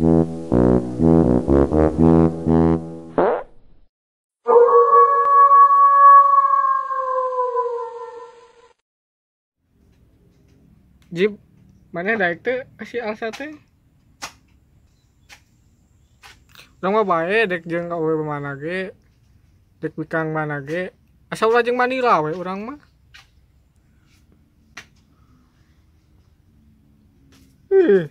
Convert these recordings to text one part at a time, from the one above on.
Jip, mana daek teh si Alsa teh? Urang mah bae dek jeung ka we mana ge. Dek bikang mana ge. Asa ulah jeung Manila we urang mah. Ih.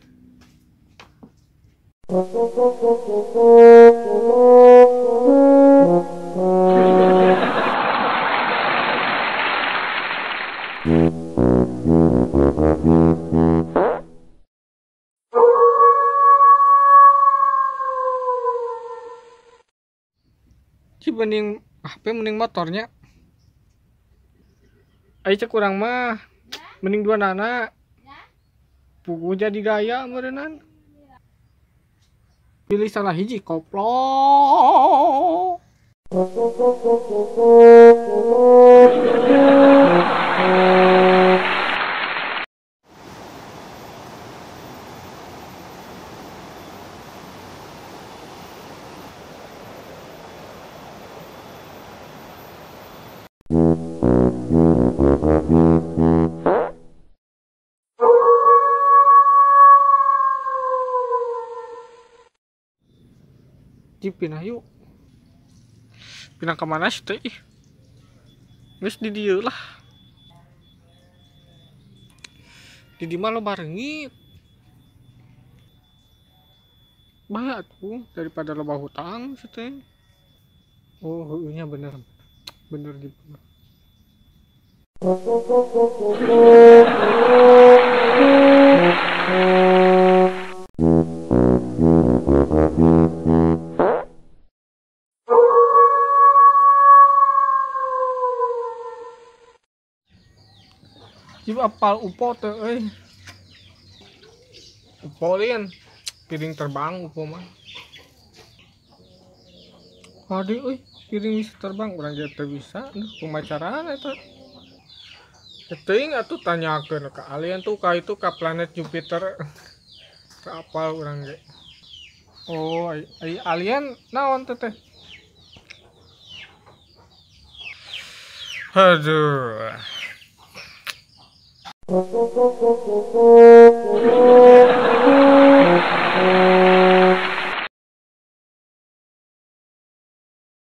Cip mending HP mending motornya. Ai cek urang mah mending dua nana. Pugu jadi gaya meureunnan. Pilih salah hiji koplo. Jip pindah yuk. Pindah ke mana sih teh? Geus di dieu lah. Di dieu mah lo barengit. Bae atuh daripada loba hutang sih teh. Oh, heueunya bener. Bener gitu. Jip apal UFO teh euy. UFO lian piring terbang UFO mah. Hadi euy, piring bisa terbang urang ge teu bisa. Duh, kumacarana eta. Teuing atuh tanyakeun ka alien tuh ka itu ka planet Jupiter. Teu apal urang ge. Oh, ai alien naon teh teh? Aduh.